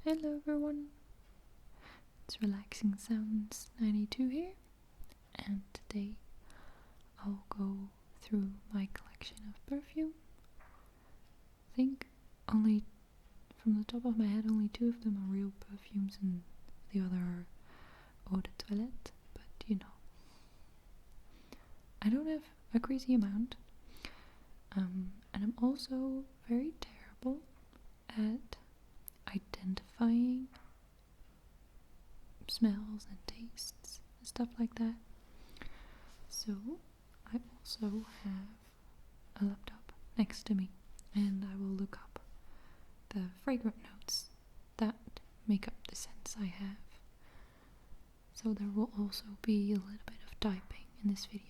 Hello everyone, it's Relaxing Sounds 92 here, and today I'll go through my collection of perfume. I think only, from the top of my head, only 2 of them are real perfumes and the other are eau de toilette, but you know. I don't have a crazy amount, and I'm also very terrible at identifying smells and tastes and stuff like that. So I also have a laptop next to me, and I will look up the fragrant notes that make up the scents I have. So there will also be a little bit of typing in this video.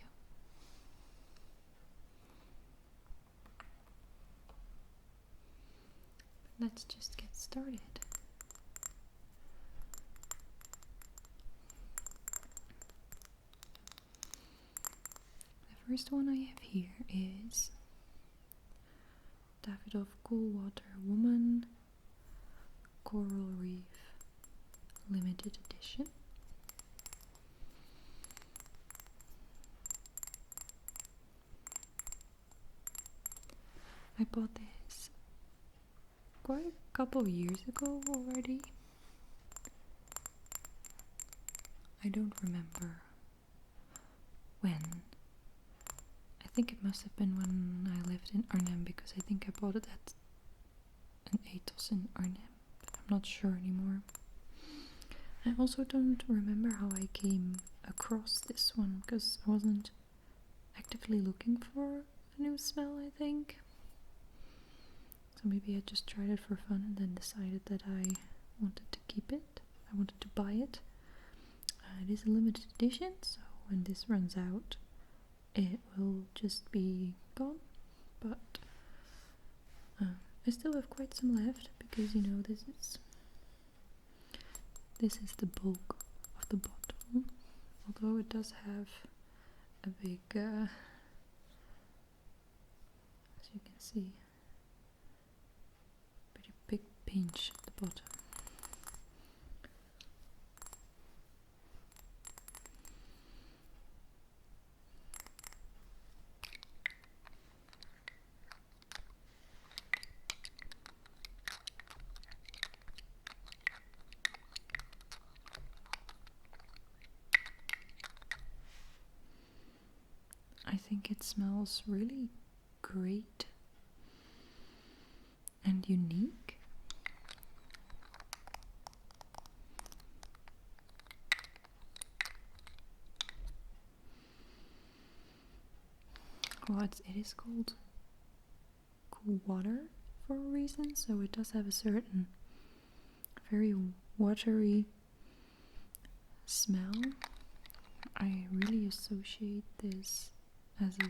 Let's just get started. The first one I have here is Davidoff Cool Water Woman Coral Reef Limited Edition. I bought this quite a couple of years ago already. I don't remember when. I think it must have been when I lived in Arnhem, because I think I bought it at an Ethos in Arnhem, but I'm not sure anymore. I also don't remember how I came across this one, because I wasn't actively looking for a new smell, I think. So maybe I just tried it for fun and then decided that I wanted to keep it. I wanted to buy it. It is a limited edition, so when this runs out, it will just be gone. But I still have quite some left, because you know this is the bulk of the bottle. Although it does have a big, as you can see, big pinch at the bottom. I think it smells really great and unique. Well, it is called cool water for a reason, so it does have a certain very watery smell. I really associate this as a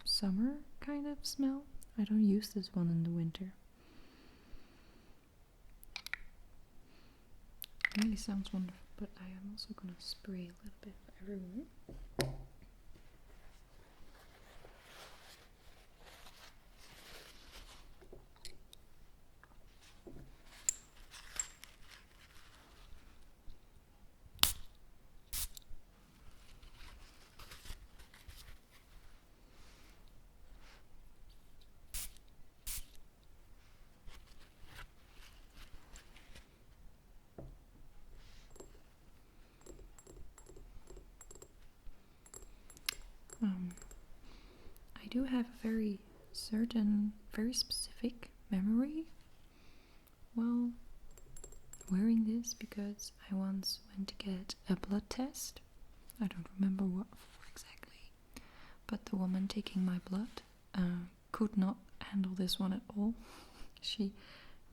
summer kind of smell. I don't use this one in the winter. It really sounds wonderful, but I am also gonna spray a little bit everywhere. I do have a very specific memory while wearing this, because I once went to get a blood test. I don't remember what for exactly, but the woman taking my blood could not handle this one at all. She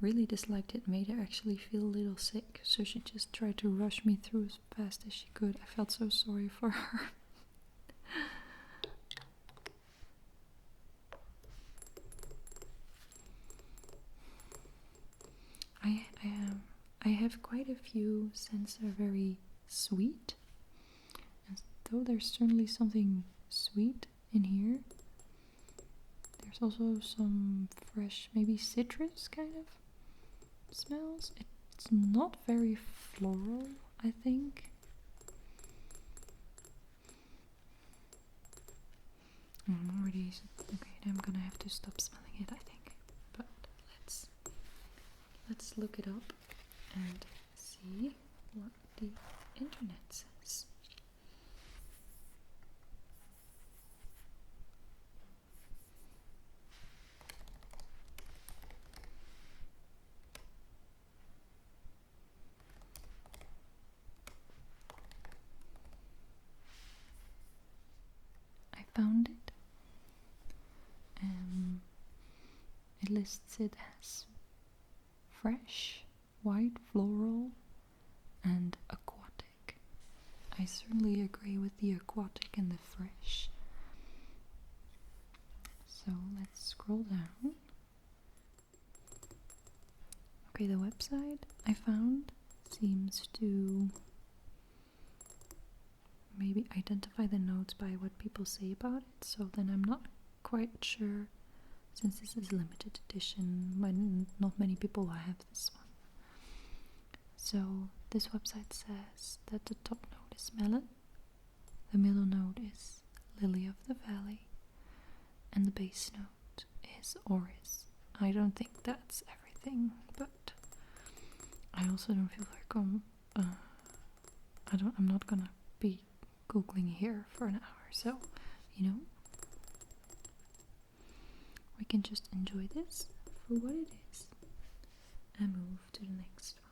really disliked it, made her actually feel a little sick, so she just tried to rush me through as fast as she could. I felt so sorry for her. I have quite a few scents that are very sweet, and though there's certainly something sweet in here, there's also some fresh, maybe citrus kind of smells. It's not very floral, I think. I'm already okay. I'm gonna have to stop smelling it, I think. But let's look it up and see what the internet says. I found it. It lists it as fresh, white floral, and aquatic. I certainly agree with the aquatic and the fresh. So let's scroll down. Okay, the website I found seems to maybe identify the notes by what people say about it, so then I'm not quite sure, since this is limited edition, when not many people will have this one. So this website says that the top note is melon, the middle note is lily of the valley, and the base note is orris. I don't think that's everything, but I also don't feel like I'm not gonna be googling here for an hour, so we can just enjoy this for what it is and move to the next one.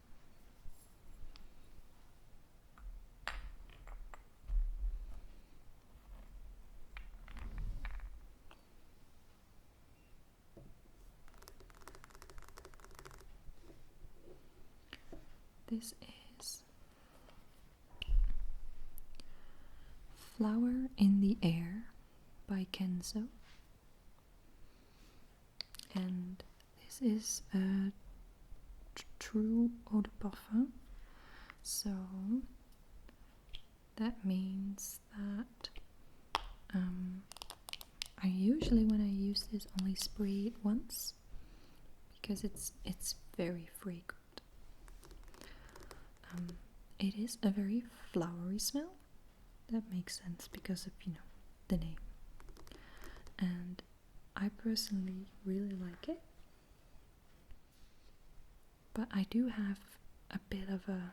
This is Flower in the Air by Kenzo. And this is a true eau de parfum. So that means that I usually, when I use this, only spray it once because it's very fragrant. It is a very flowery smell. That makes sense because of the name. And I personally really like it, but I do have a bit of a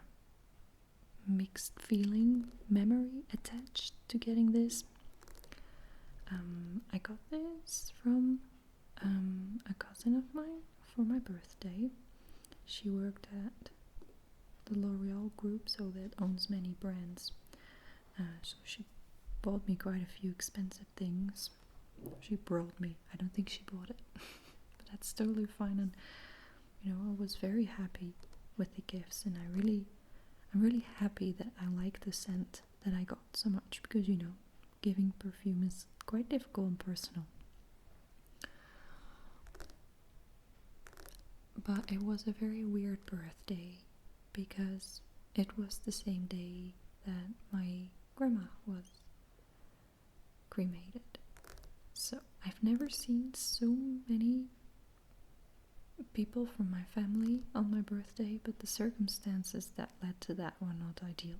mixed feeling memory attached to getting this. I got this from a cousin of mine for my birthday. She worked at the L'Oreal group, so that owns many brands. So she bought me quite a few expensive things. She brought me. I don't think she bought it, but that's totally fine. And I was very happy with the gifts, and I'm really happy that I like the scent that I got so much, because giving perfume is quite difficult and personal. But it was a very weird birthday because it was the same day that my grandma was cremated. So I've never seen so many people from my family on my birthday, but the circumstances that led to that were not ideal.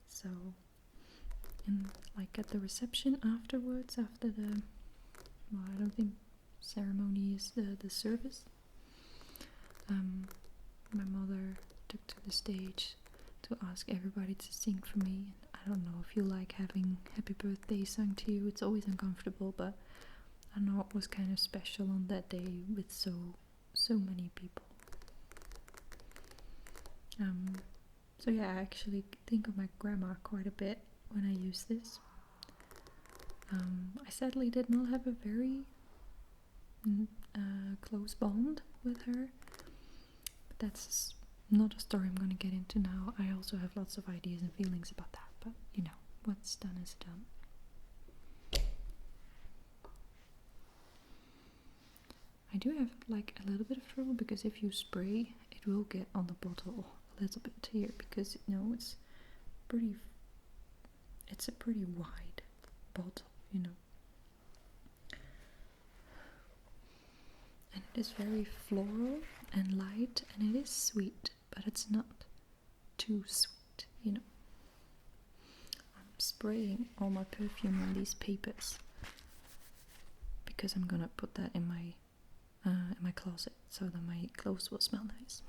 So, at the reception afterwards, after I don't think ceremony is the service, my mother took to the stage to ask everybody to sing for me. And I don't know if you like having happy birthday sung to you. It's always uncomfortable, but I know it was kind of special on that day with so many people. So yeah, I actually think of my grandma quite a bit when I use this. I sadly did not have a very close bond with her, but that's not a story I'm going to get into now. I also have lots of ideas and feelings about that, but what's done is done. I do have a little bit of trouble, because if you spray, it will get on the bottle a little bit here, because it's a pretty wide bottle, and it is very floral and light, and it is sweet, but it's not too sweet, you know. I'm spraying all my perfume on these papers because I'm gonna put that in my closet so that my clothes will smell nice.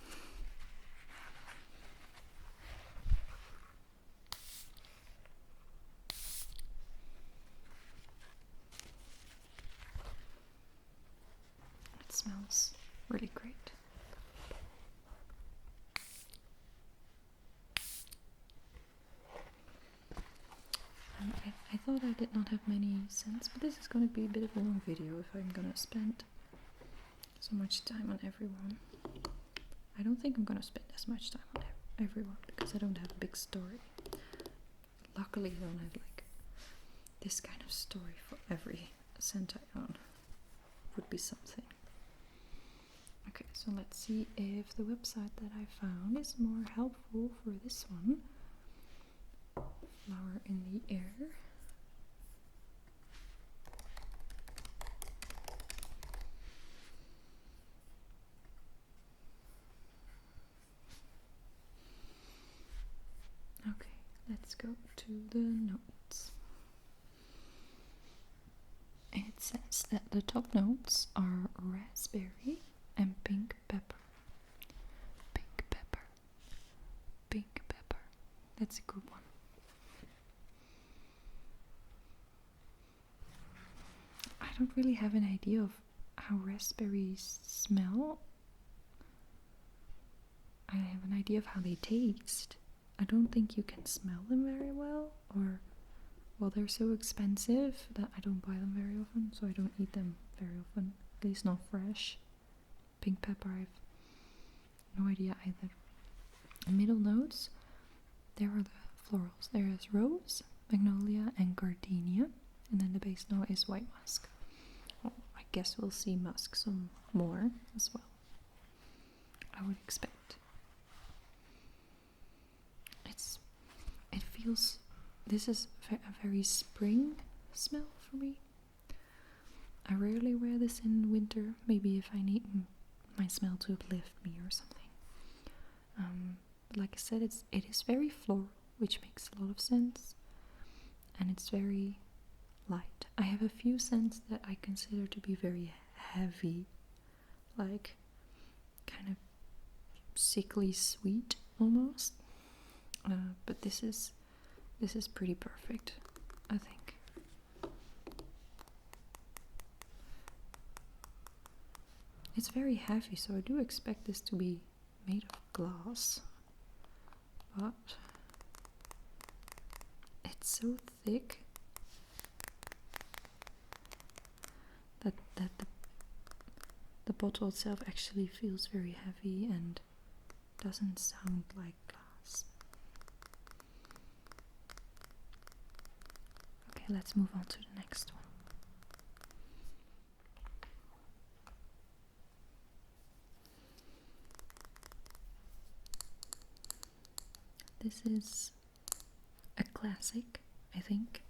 It smells really great. I thought I did not have many scents, but this is going to be a bit of a long video if I'm going to spend so much time on everyone. I don't think I'm going to spend as much time on everyone because I don't have a big story. Luckily I don't have like this kind of story for every scent I own. Would be something. Okay, so let's see if the website that I found is more helpful for this one. Flower in the Air. Okay, let's go to the notes. It says that the top notes are raspberry and pink pepper. Pink pepper. Pink pepper. That's a good one. I don't really have an idea of how raspberries smell. I have an idea of how they taste. I don't think you can smell them very well, or, well, they're so expensive that I don't buy them very often, so I don't eat them very often, at least not fresh. Pink pepper, I have no idea either. The middle notes, there are the florals. There is rose, magnolia, and gardenia, and then the base note is white musk. Well, I guess we'll see musk some more as well, I would expect. It feels, this is a very spring smell for me. I rarely wear this in winter, maybe if I need my smell to uplift me or something. Like I said, it is very floral, which makes a lot of sense, and it's very light. I have a few scents that I consider to be very heavy, like kind of sickly sweet almost. But this is pretty perfect, I think. It's very heavy, so I do expect this to be made of glass, but it's so thick that the bottle itself actually feels very heavy and doesn't sound like glass. Okay, let's move on to the next one. This is a classic, I think,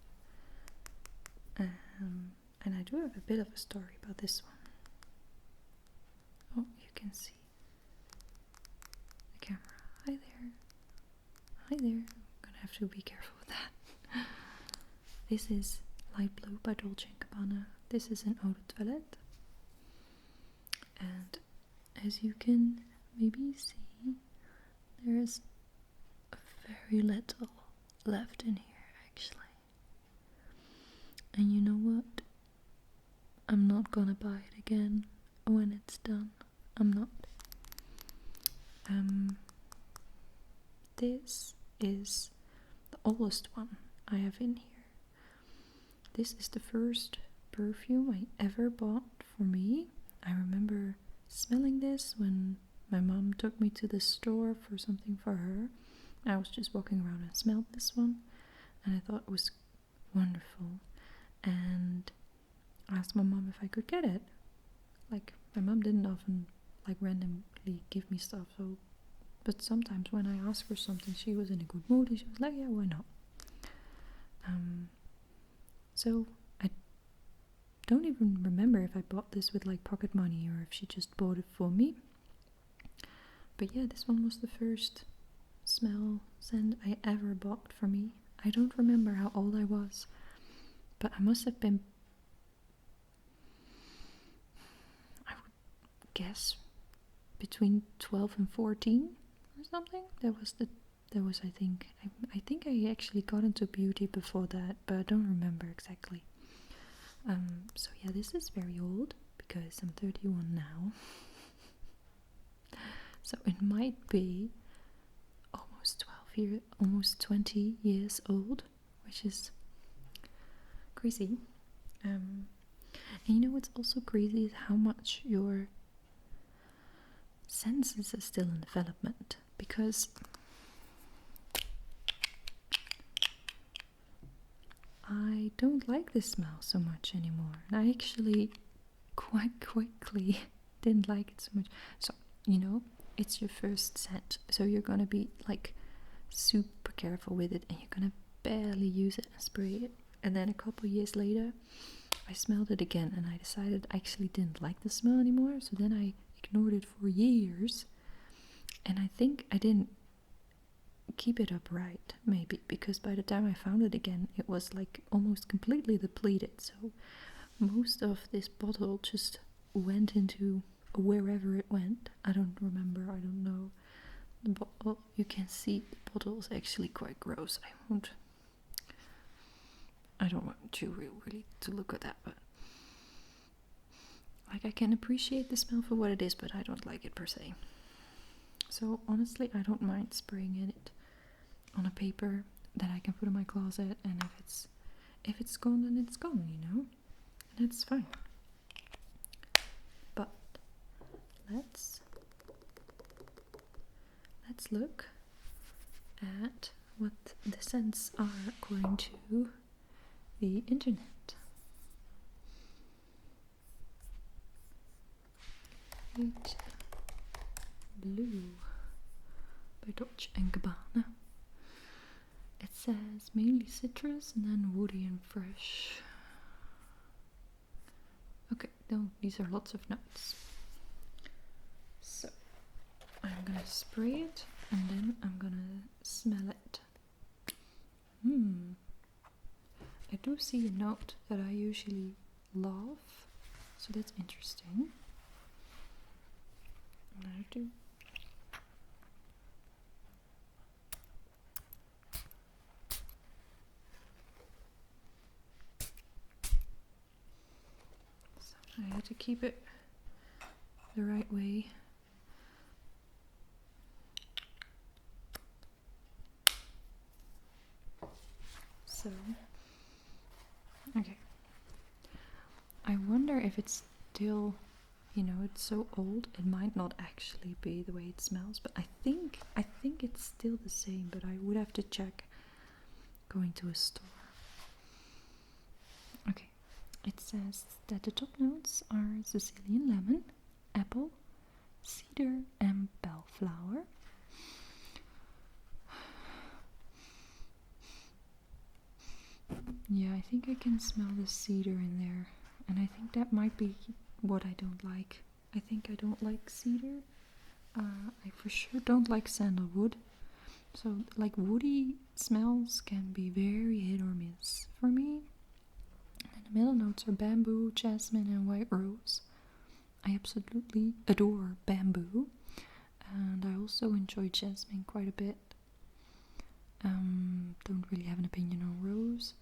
and I do have a bit of a story about this one. Oh, you can see the camera. Hi there. Hi there. I'm gonna have to be careful with that. This is Light Blue by Dolce & Gabbana. This is an eau de toilette. And as you can maybe see, there is very little left in here, actually. And you know what? I'm not gonna buy it again when it's done. I'm not. This is the oldest one I have in here. This is the first perfume I ever bought for me. I remember smelling this when my mom took me to the store for something for her. I was just walking around and smelled this one, and I thought it was wonderful, and I asked my mom if I could get it. Like, my mom didn't often like randomly give me stuff, so, but sometimes when I asked for something, she was in a good mood and she was like, yeah, why not? So I don't even remember if I bought this with like pocket money or if she just bought it for me. But yeah, this one was the first smell scent I ever bought for me. I don't remember how old I was, but I must have been, I would guess, between 12 and 14 or something. That was I think I actually got into beauty before that, but I don't remember exactly. So yeah, this is very old because I'm 31 now. So it might be almost 20 years old, which is crazy. And you know what's also crazy is how much your senses are still in development, because I don't like this smell so much anymore. And I actually quite quickly didn't like it so much. So, you know, it's your first scent, so you're gonna be like super careful with it, and you're gonna barely use it and spray it. And then a couple years later, I smelled it again, and I decided I actually didn't like the smell anymore. So then I ignored it for years, and I think I didn't keep it up right, maybe, because by the time I found it again, it was like almost completely depleted. So most of this bottle just went into wherever it went. I don't remember, I don't know. The bottle, you can see the bottle is actually quite gross. I don't want you really to look at that, but like, I can appreciate the smell for what it is, but I don't like it per se. So honestly, I don't mind spraying it on a paper that I can put in my closet, and if it's gone, then it's gone, you know, and that's fine. But let's look at what the scents are according to the internet. Vie Blue by Dolce & Gabbana. It says mainly citrus and then woody and fresh. Okay, no, these are lots of notes. So I'm gonna spray it and then I'm gonna smell it. I do see a note that I usually love, so that's interesting. And I have to I had to keep it the right way. So, okay. I wonder if it's still, you know, it's so old, it might not actually be the way it smells, but I think it's still the same, but I would have to check going to a store. Okay. It says that the top notes are Sicilian lemon, apple, cedar, and bellflower. Yeah, I think I can smell the cedar in there, and I think that might be what I don't like. I think I don't like cedar. I for sure don't like sandalwood. So, like, woody smells can be very hit or miss for me. And the middle notes are bamboo, jasmine, and white rose. I absolutely adore bamboo, and I also enjoy jasmine quite a bit. Don't really have an opinion on rose.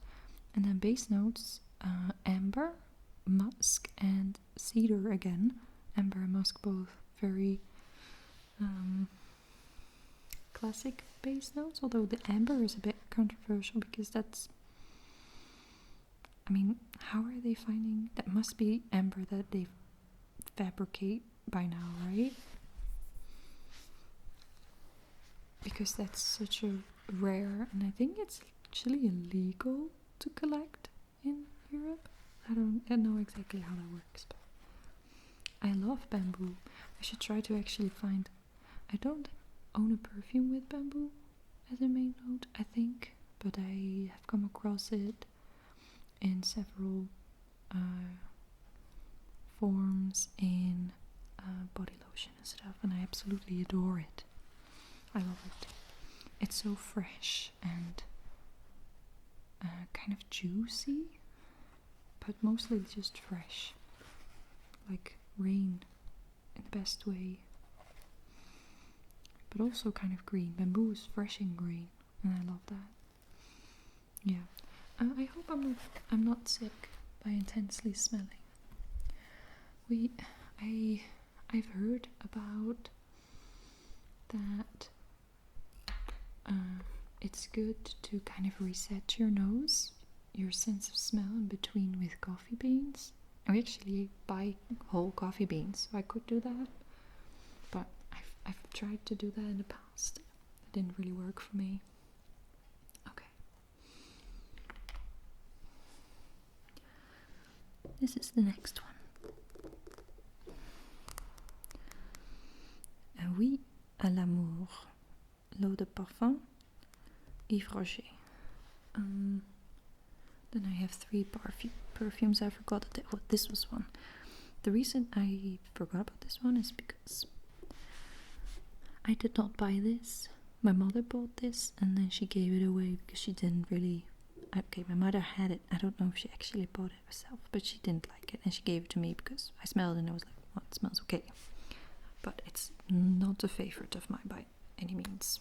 And then base notes, amber, musk, and cedar again. Amber and musk both very classic base notes, although the amber is a bit controversial because that's, I mean, how are they finding, that must be amber that they fabricate by now, right? Because that's such a rare, and I think it's actually illegal to collect in Europe. I don't know exactly how that works, but I love bamboo. I should try to actually find, I don't own a perfume with bamboo as a main note, I think, but I have come across it in several forms in body lotion and stuff, and I absolutely adore it. I love it. It's so fresh and kind of juicy, but mostly just fresh, like rain in the best way, but also kind of green. Bamboo is fresh and green, and I love that. Yeah, I hope I'm not sick by intensely smelling. I've heard about that. It's good to kind of reset your nose, your sense of smell in between with coffee beans. I actually buy whole coffee beans, so I could do that. But I've tried to do that in the past. It didn't really work for me. Okay. This is the next one. Vie à l'amour. L'eau de parfum. Yves Rocher. Then I have 3 perfumes. I forgot that this was one. The reason I forgot about this one is because I did not buy this. My mother bought this and then she gave it away because she didn't really... Okay, my mother had it. I don't know if she actually bought it herself, but she didn't like it and she gave it to me because I smelled it and I was like, well, it smells okay. But it's not a favorite of mine by any means.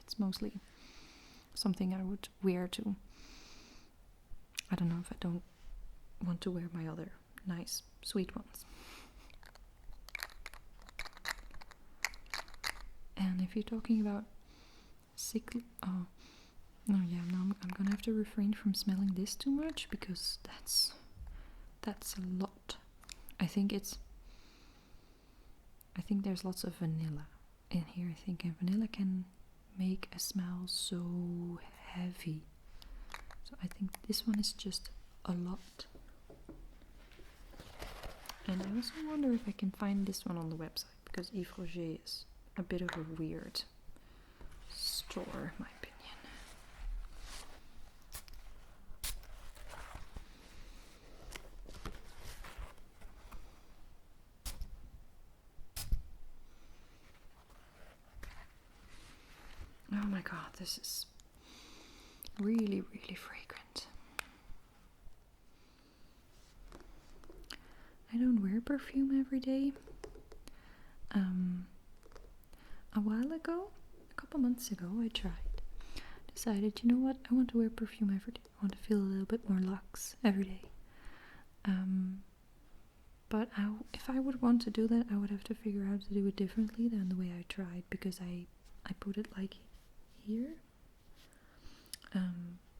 It's mostly something I would wear to... I don't know if I don't want to wear my other nice, sweet ones. And if you're talking about sickly... Oh, no, yeah, no, I'm gonna have to refrain from smelling this too much because that's a lot. I think there's lots of vanilla in here, I think, and vanilla can make a smell so heavy. So I think this one is just a lot. And I also wonder if I can find this one on the website, because Yves Rocher is a bit of a weird store, in my opinion. Oh my god, this is really, really fragrant. I don't wear perfume every day. A while ago, a couple months ago, I decided, you know what, I want to wear perfume every day. I want to feel a little bit more luxe every day. But if I would want to do that, I would have to figure out to do it differently than the way I tried, because I put it like here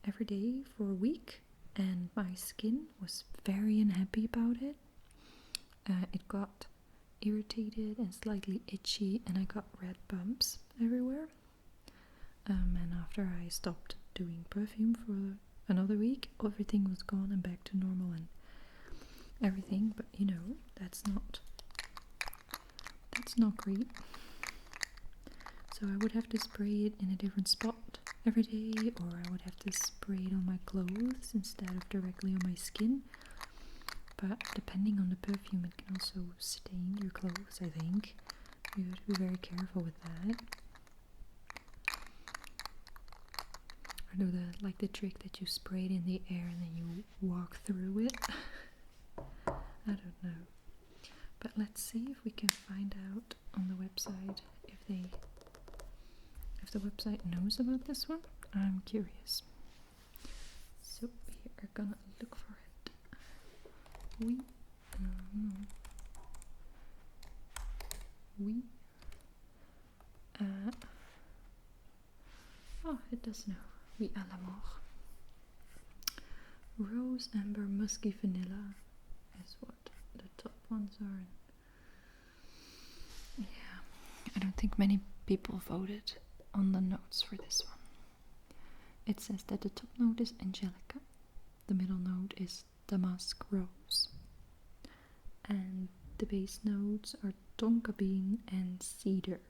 every day for a week, and my skin was very unhappy about it. It got irritated and slightly itchy, and I got red bumps everywhere. And after I stopped doing perfume for another week, everything was gone and back to normal and everything. But you know, that's not great. So I would have to spray it in a different spot every day, or I would have to spray it on my clothes instead of directly on my skin. But depending on the perfume, it can also stain your clothes, I think. You have to be very careful with that. Or do the trick that you spray it in the air and then you walk through it. I don't know. But let's see if we can find out on the website if the website knows about this one. I'm curious. So we are gonna look for it. Oh, it does know. Vie à l'amour. Rose, amber, musky, vanilla is what the top ones are. Yeah, I don't think many people voted on the notes for this one. It says that the top note is angelica, the middle note is damask rose, and the base notes are tonka bean and cedar.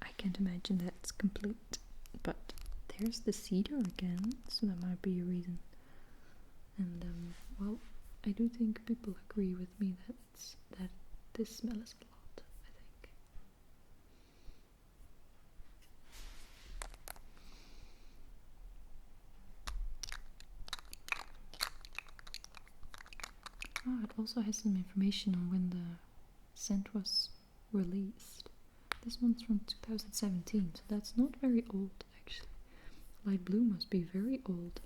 I can't imagine that's complete, but there's the cedar again, so that might be a reason. And well, I do think people agree with me that this smell is a lot, I think. Oh, it also has some information on when the scent was released. This one's from 2017, so that's not very old actually. Light blue must be very old.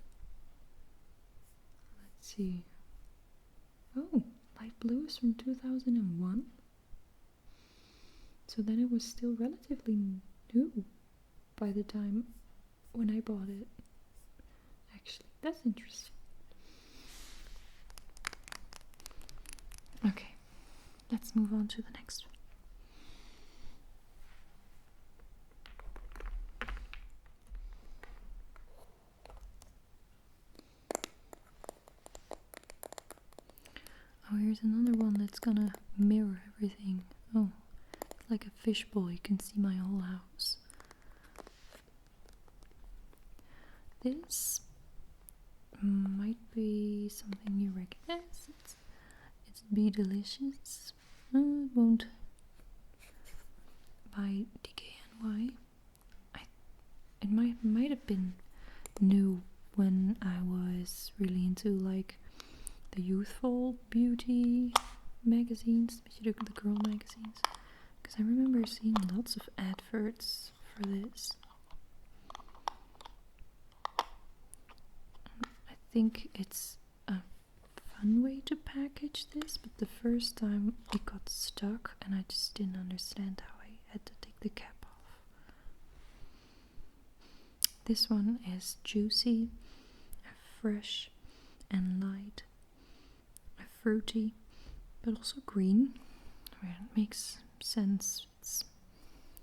Let's see. Oh, light blue is from 2001. So then it was still relatively new by the time when I bought it. Actually, that's interesting. Okay, let's move on to the next one. Oh, here's another one that's gonna mirror everything. Oh, it's like a fishbowl, you can see my whole house. This might be something you recognize. It's Be Delicious. It won't. By DKNY. It might have been new when I was really into like the youthful beauty magazines, the girl magazines, because I remember seeing lots of adverts for this. I think it's a fun way to package this, but the first time it got stuck and I just didn't understand how I had to take the cap off. This one is juicy, fresh and light, fruity, but also green. Well, it makes sense. It's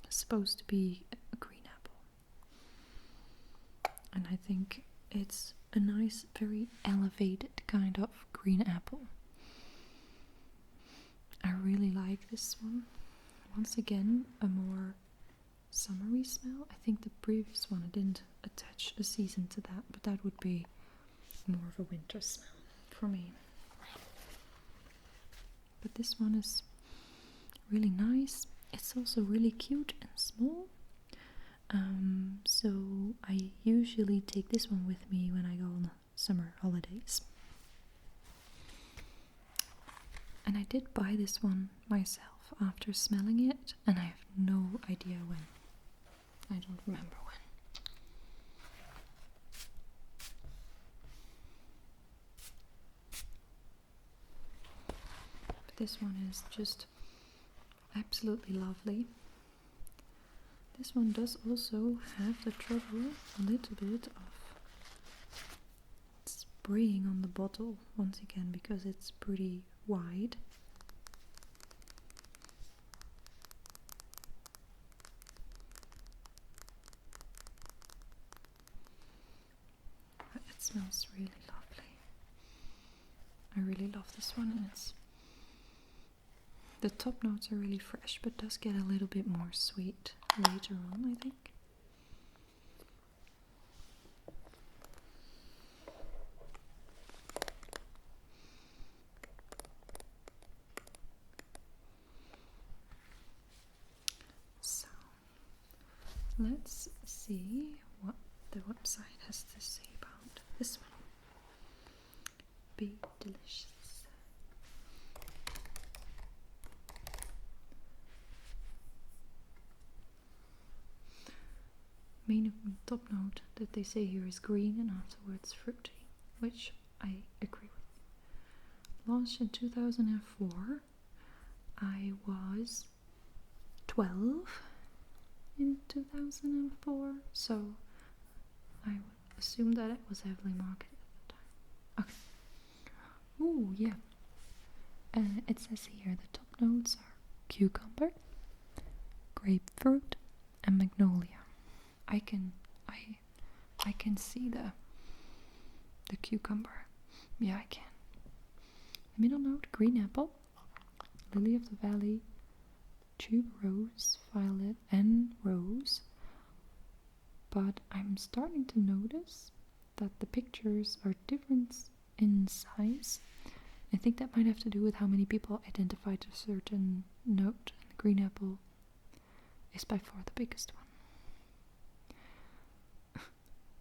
supposed to be a green apple. And I think it's a nice, very elevated kind of green apple. I really like this one. Once again, a more summery smell. I think the previous one, I didn't attach a season to that, but that would be more of a winter smell for me. But this one is really nice. It's also really cute and small. So I usually take this one with me when I go on summer holidays. And I did buy this one myself after smelling it, and I have no idea when. I don't remember when. But this one is just absolutely lovely. This one does also have the trouble a little bit of spraying on the bottle once again because it's pretty wide. But it smells really lovely. I really love this one, and the top notes are really fresh, but does get a little bit more sweet later on, I think. So, let's see what the website has to say about this one. Be Delicious. Main top note that they say here is green and afterwards fruity, which I agree with. Launched in 2004. I was 12 in 2004, so I would assume that it was heavily marketed at the time. Okay. Ooh, yeah. It says here the top notes are cucumber, grapefruit, and magnolia. I can see the cucumber. Yeah, I can. Middle note, green apple, lily of the valley, tuberose, violet, and rose. But I'm starting to notice that the pictures are different in size I think that might have to do with how many people identified a certain note, and the green apple is by far the biggest one.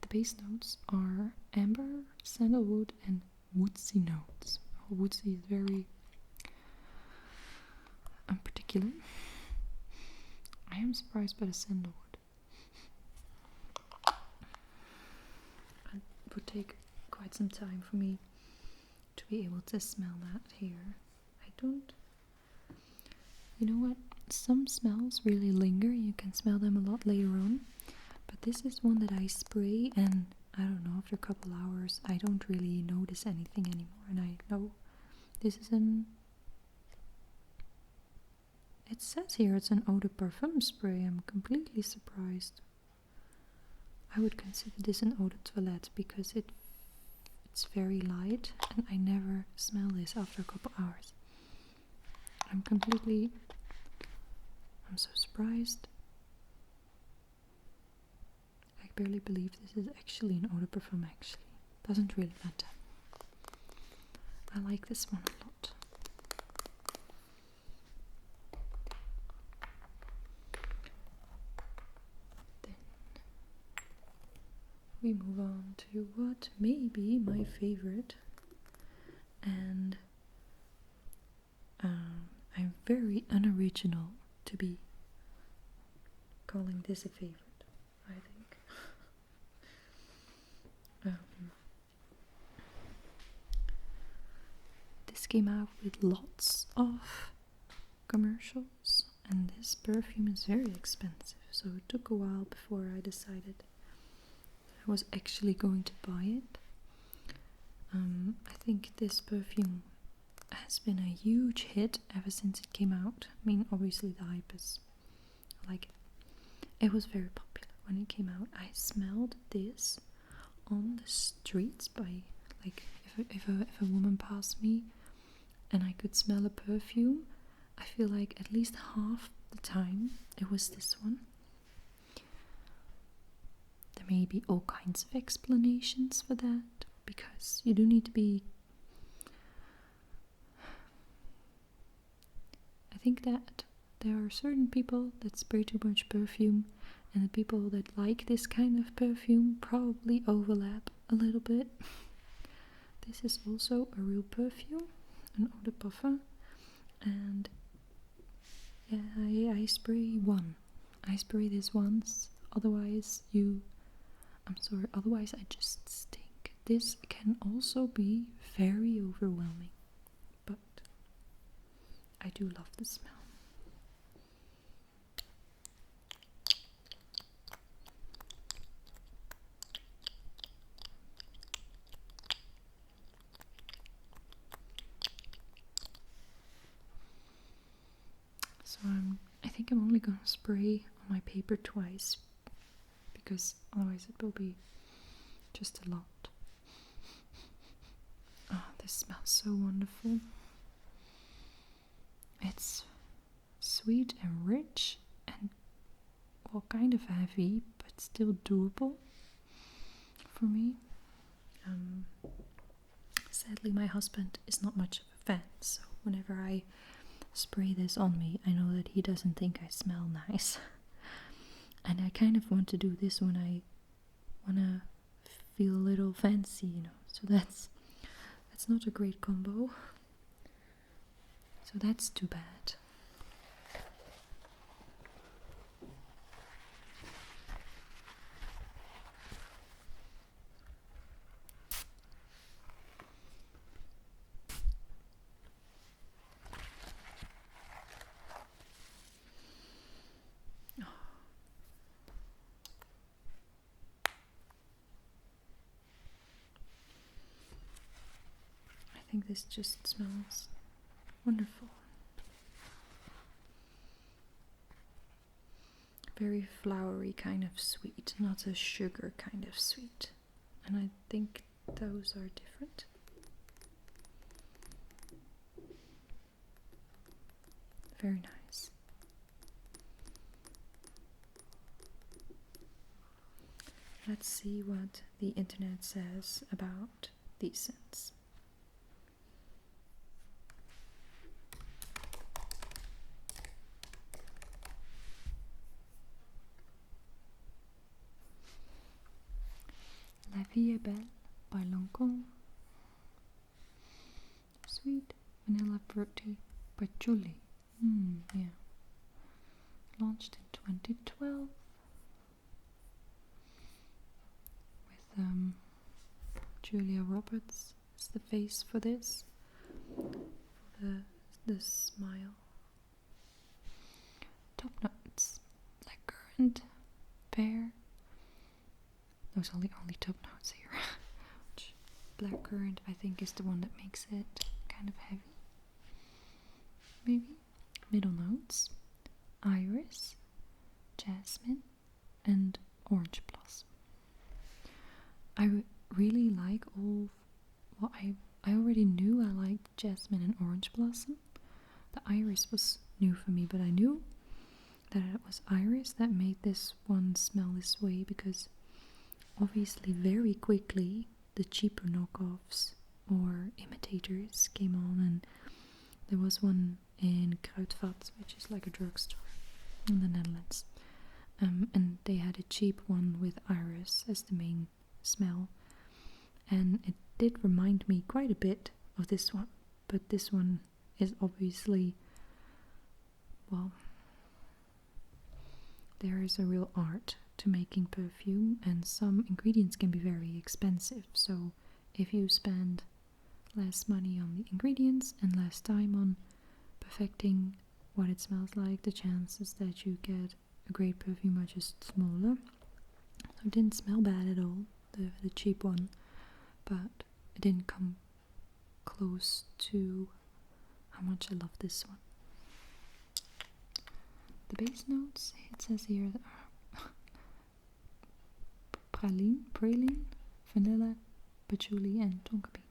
The base notes are amber, sandalwood, and woodsy notes. Oh, woodsy is very unparticular. I am surprised by the sandalwood. It would take quite some time for me to be able to smell that here. I don't... You know what? Some smells really linger. You can smell them a lot later on. But this is one that I spray, and I don't know, after a couple hours I don't really notice anything anymore. And I know this is an... It says here it's an eau de parfum spray. I'm completely surprised. I would consider this an eau de toilette because it's very light, and I never smell this after a couple hours. I'm so surprised. I barely believe this is actually an eau de parfum, actually. Doesn't really matter. I like this one a lot. Then we move on to what may be my favorite, and I'm very unoriginal to be calling this a favorite, I think. This came out with lots of commercials, and this perfume is very expensive, so it took a while before I decided I was actually going to buy it. I think this perfume has been a huge hit ever since it came out. I mean, obviously the hype is like it was very popular when it came out. I smelled this on the streets by, like, if a woman passed me and I could smell a perfume, I feel like at least half the time it was this one. There may be all kinds of explanations for that, because you do need to be... I think that there are certain people that spray too much perfume, and the people that like this kind of perfume probably overlap a little bit. This is also a real perfume, an eau de parfum, and yeah, I spray one. I spray this once, otherwise otherwise I just stink. This can also be very overwhelming, but I do love the smell. So I think I'm only gonna spray on my paper twice, because otherwise it will be just a lot. Oh, this smells so wonderful. It's sweet and rich and, well, kind of heavy, but still doable for me. Sadly, my husband is not much of a fan, so whenever I spray this on me, I know that he doesn't think I smell nice. And I kind of want to do this when I want to feel a little fancy, you know. So that's not a great combo. So that's too bad. I think this just smells wonderful. Very flowery kind of sweet, not a sugar kind of sweet. And I think those are different. Very nice. Let's see what the internet says about these scents. Vie Est Belle by Lancôme. Sweet vanilla fruity patchouli. Yeah. Launched in 2012 with Julia Roberts as the face for this. The smile. Top notes: blackcurrant, pear. Those are the only top notes here. Blackcurrant, I think, is the one that makes it kind of heavy. Maybe. Middle notes: iris, jasmine, and orange blossom. I really like all. Well, I already knew I liked jasmine and orange blossom. The iris was new for me, but I knew that it was iris that made this one smell this way, because obviously very quickly the cheaper knockoffs or imitators came on, and there was one in Kruidvat, which is like a drugstore in the Netherlands, and they had a cheap one with iris as the main smell, and it did remind me quite a bit of this one, but this one is obviously, well, there is a real art to making perfume, and some ingredients can be very expensive, so if you spend less money on the ingredients and less time on perfecting what it smells like, the chances that you get a great perfume are just smaller. So it didn't smell bad at all, the cheap one, but it didn't come close to how much I love this one. The base notes, it says here, praline, vanilla, patchouli, and tonka bean.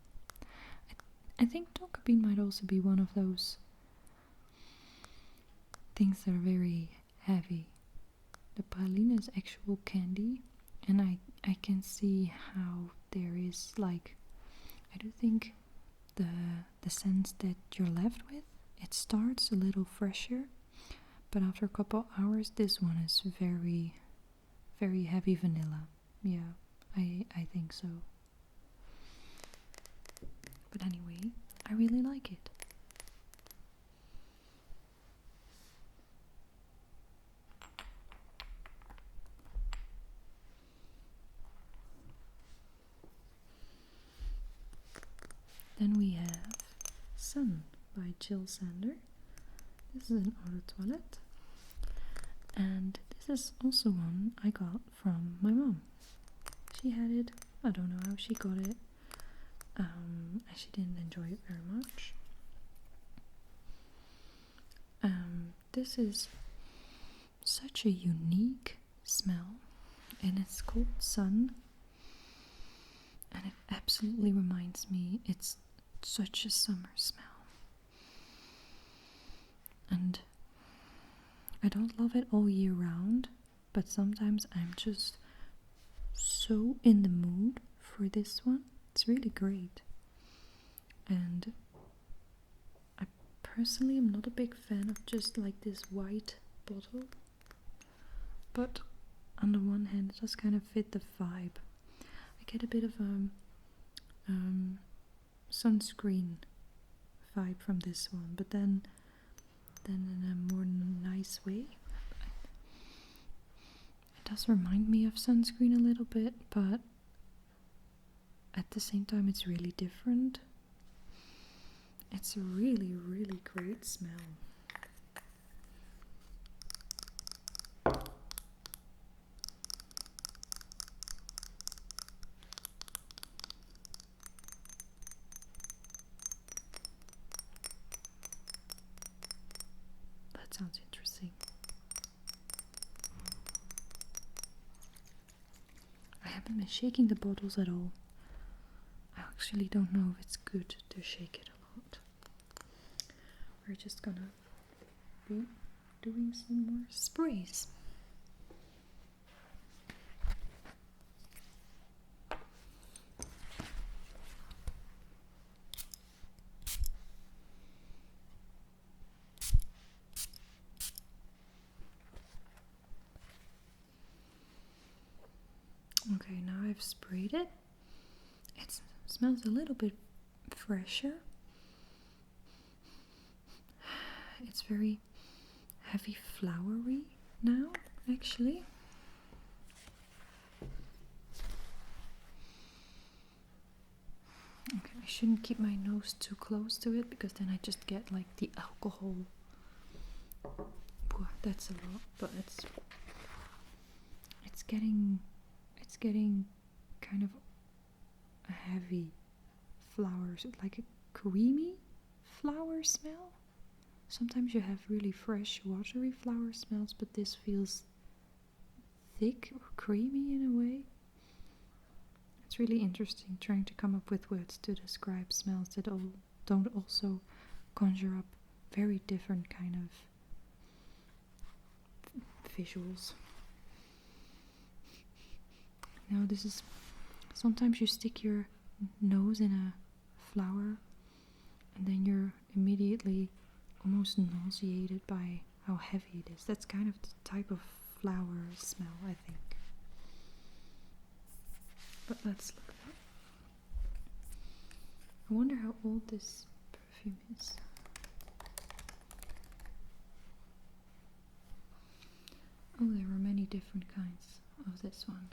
I think tonka bean might also be one of those things that are very heavy. The praline is actual candy, and I can see how there is, like, I do think the sense that you're left with, it starts a little fresher, but after a couple hours this one is very, very heavy vanilla. Yeah, I think so. But anyway, I really like it. Then we have Sun by Jill Sander. This is an eau de toilette, and this is also one I got from my mom. She had it, I don't know how she got it, and she didn't enjoy it very much. This is such a unique smell, and it's called Sun, and it absolutely reminds me, it's such a summer smell. And I don't love it all year round, but sometimes I'm just so in the mood for this one. It's really great. And I personally am not a big fan of just like this white bottle, but on the one hand it does kind of fit the vibe. I get a bit of a sunscreen vibe from this one, but then in a more nice way. It does remind me of sunscreen a little bit, but at the same time it's really different. It's a really, really great smell. That sounds interesting. I haven't been shaking the bottles at all. I actually don't know if it's good to shake it a lot. We're just gonna be doing some more sprays. Okay, now I've sprayed it. Smells a little bit fresher. It's very heavy flowery now, actually. Okay, I shouldn't keep my nose too close to it because then I just get like the alcohol. That's a lot, but it's getting kind of a heavy flowers, like a creamy flower smell. Sometimes you have really fresh, watery flower smells, but this feels thick or creamy in a way. It's really interesting trying to come up with words to describe smells that don't also conjure up very different kind of visuals. Now this is, sometimes you stick your nose in a flower and then you're immediately almost nauseated by how heavy it is. That's kind of the type of flower smell, I think. But let's look it up. I wonder how old this perfume is. Oh, there are many different kinds of this one.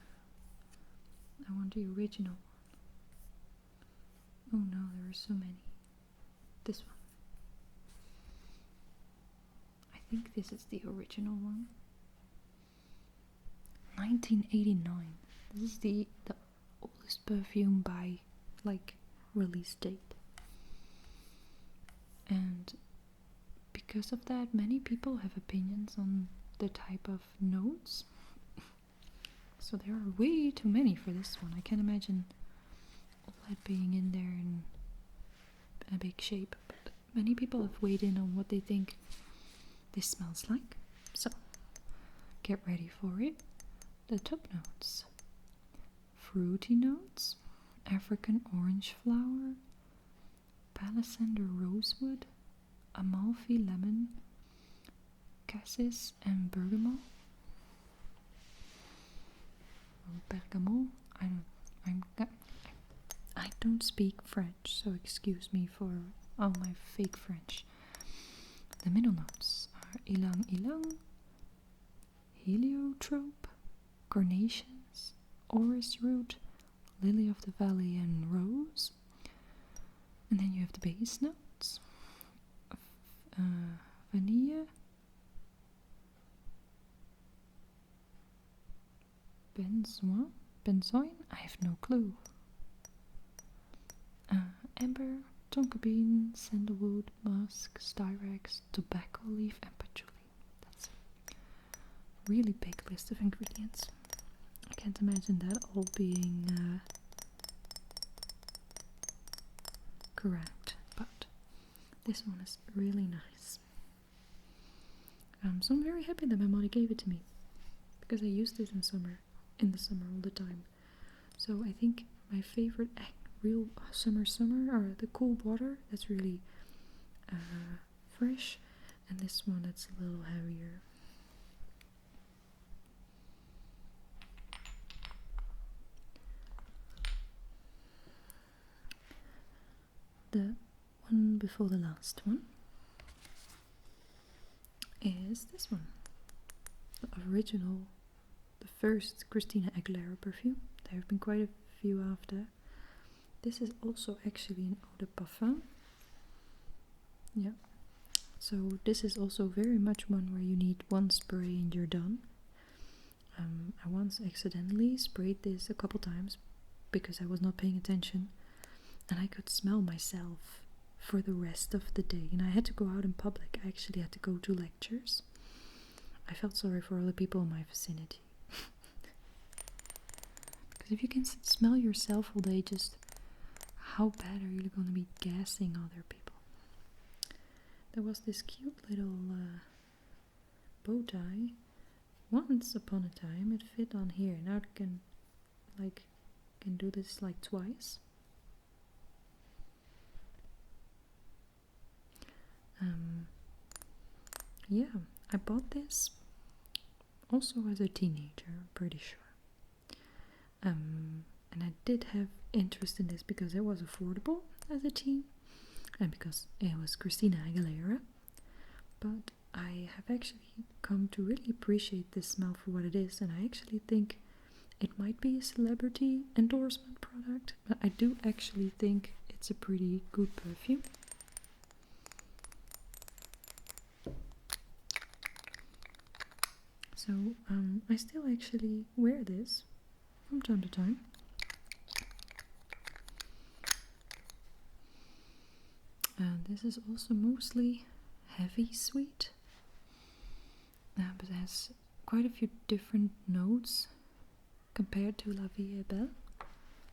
I want the original one. Oh no, there are so many. This one. I think this is the original one. 1989. This is the oldest perfume by like release date. And because of that, many people have opinions on the type of notes. So there are way too many for this one. I can't imagine all that being in there in a big shape. But many people have weighed in on what they think this smells like. So get ready for it. The top notes: fruity notes, African orange flower, palisander rosewood, Amalfi lemon, cassis and bergamot. Bergamot. I don't speak French, so excuse me for all my fake French. The middle notes are ylang ylang, heliotrope, carnations, orris root, lily of the valley, and rose. And then you have the base notes: vanilla, benzoin, I have no clue. Amber, tonka bean, sandalwood, musk, styrax, tobacco leaf, and patchouli. That's a really big list of ingredients. I can't imagine that all being correct, but this one is really nice. So I'm very happy that my mother gave it to me because I used it in the summer all the time. So I think my favorite real summer are the cool water that's really fresh, and this one that's a little heavier. The one before the last one is this one, the original, the first Christina Aguilera perfume. There have been quite a few after. This is also actually an eau de parfum. Yeah. So this is also very much one where you need one spray and you're done. I once accidentally sprayed this a couple times because I was not paying attention, and I could smell myself for the rest of the day. And I had to go out in public. I actually had to go to lectures. I felt sorry for all the people in my vicinity. Because if you can smell yourself all day, just how bad are you going to be gassing other people? There was this cute little bow tie. Once upon a time it fit on here. Now it can do this like twice. Yeah, I bought this also as a teenager, I'm pretty sure. And I did have interest in this because it was affordable as a teen and because it was Christina Aguilera. But I have actually come to really appreciate this smell for what it is, and I actually think it might be a celebrity endorsement product, but I do actually think it's a pretty good perfume. So I still actually wear this from time to time. And this is also mostly heavy sweet, but it has quite a few different notes compared to La Vie Est Belle.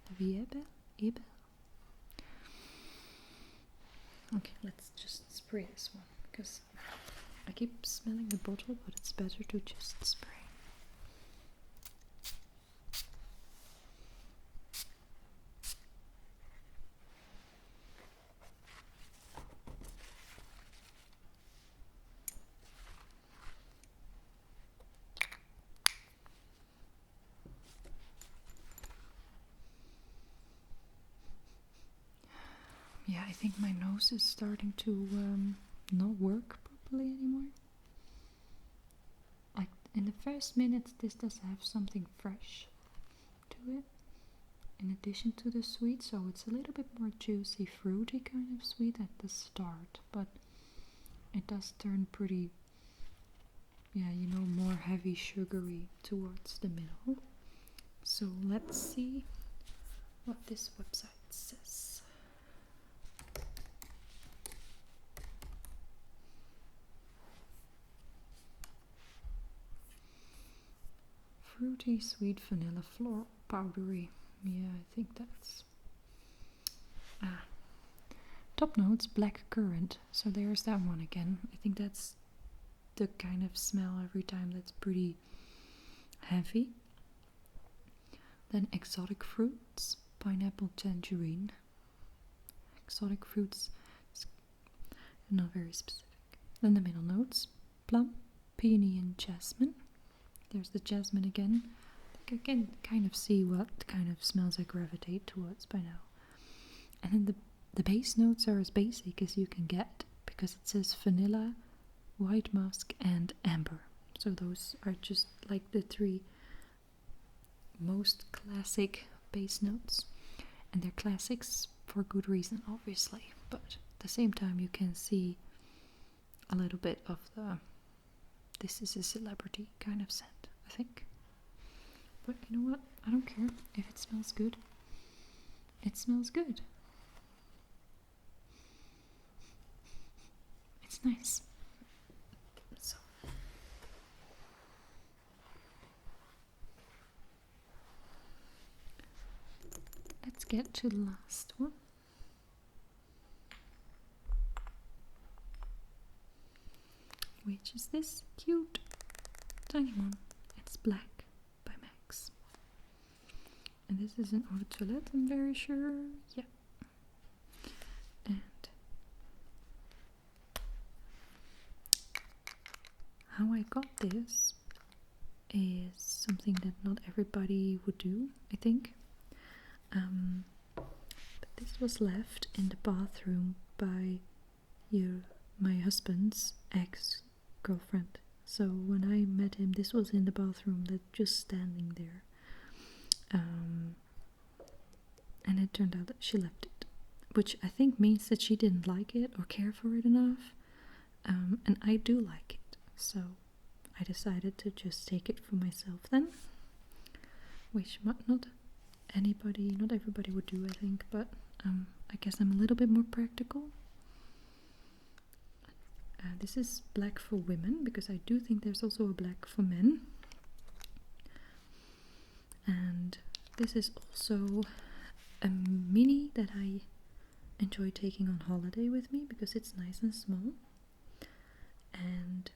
La Vie Est Belle? Est Belle? Okay, let's just spray this one, because I keep smelling the bottle, but it's better to just spray. Yeah, I think my nose is starting to not work properly anymore. Like in the first minutes, this does have something fresh to it, in addition to the sweet, so it's a little bit more juicy, fruity kind of sweet at the start, but it does turn pretty, yeah, you know, more heavy sugary towards the middle. So let's see what this website says. Fruity, sweet, vanilla, floral, powdery. Yeah, I think that's... Top notes, black currant. So there's that one again. I think that's the kind of smell every time that's pretty heavy. Then exotic fruits, pineapple, tangerine. Exotic fruits, not very specific. Then the middle notes, plum, peony, and jasmine. There's the jasmine again. I think I can kind of see what kind of smells I gravitate towards by now. And then the base notes are as basic as you can get, because it says vanilla, white musk, and amber. So those are just like the three most classic base notes. And they're classics for good reason, obviously. But at the same time, you can see a little bit of the this is a celebrity kind of scent, I think. But you know what? I don't care if it smells good. It smells good. It's nice. So let's get to the last one. Which is this cute tiny one. It's Black by Max. And this is an eau de toilette, I'm very sure. Yeah. And how I got this is something that not everybody would do, I think. But this was left in the bathroom by my husband's ex-girlfriend. So when I met him, this was in the bathroom, that just standing there. And it turned out that she left it, which I think means that she didn't like it or care for it enough. And I do like it, so I decided to just take it for myself then, which not everybody would do, I think, but I guess I'm a little bit more practical. This is black for women, because I do think there's also a black for men. And this is also a mini that I enjoy taking on holiday with me, because it's nice and small. And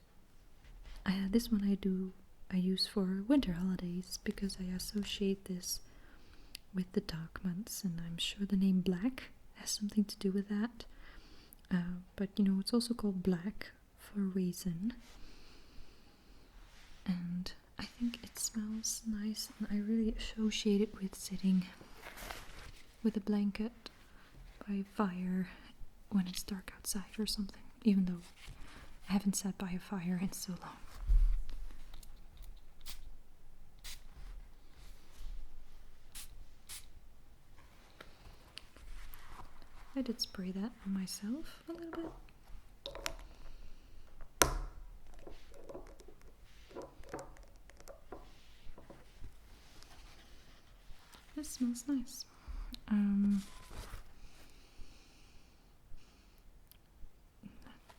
this one I use for winter holidays, because I associate this with the dark months, and I'm sure the name black has something to do with that. But you know, it's also called black for a reason. And I think it smells nice, and I really associate it with sitting with a blanket by a fire when it's dark outside or something, even though I haven't sat by a fire in so long. I did spray that on myself a little bit. This smells nice. I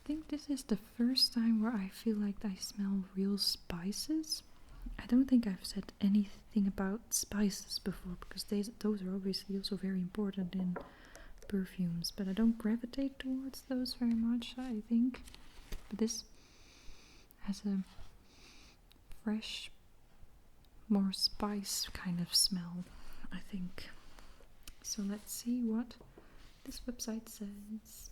think this is the first time where I feel like I smell real spices. I don't think I've said anything about spices before, because those are obviously also very important in perfumes, but I don't gravitate towards those very much, I think. But this has a fresh, more spice kind of smell, I think. So let's see what this website says.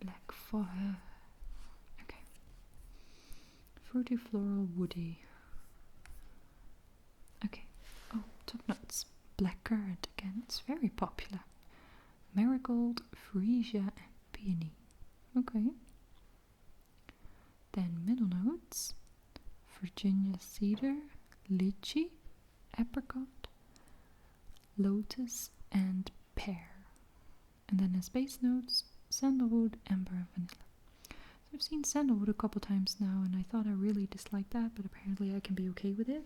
Black for her. Okay. Fruity, floral, woody. Okay. Oh, top notes. Blackcurrant again. It's very popular. Marigold, freesia, and peony. Okay. Then middle notes. Virginia cedar, lychee, apricot, lotus, and pear. And then as base notes, sandalwood, amber, and vanilla. So I've seen sandalwood a couple times now, and I thought I really disliked that, but apparently I can be okay with it.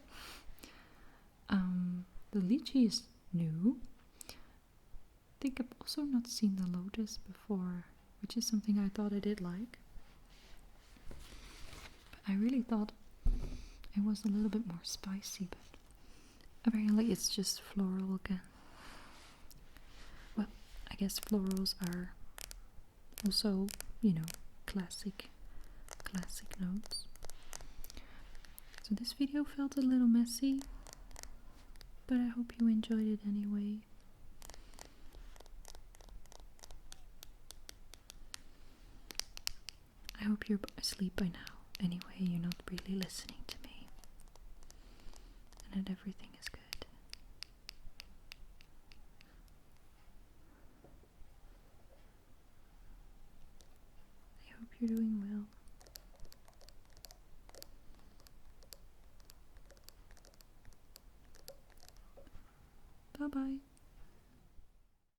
The lychee is new. I think I've also not seen the lotus before, which is something I thought I did like. But I really thought it was a little bit more spicy, but apparently it's just floral again. Well, I guess florals are also, you know, classic notes. So this video felt a little messy, but I hope you enjoyed it anyway. I hope you're asleep by now. Anyway, you're not really listening to me, and that everything is good. I hope you're doing well.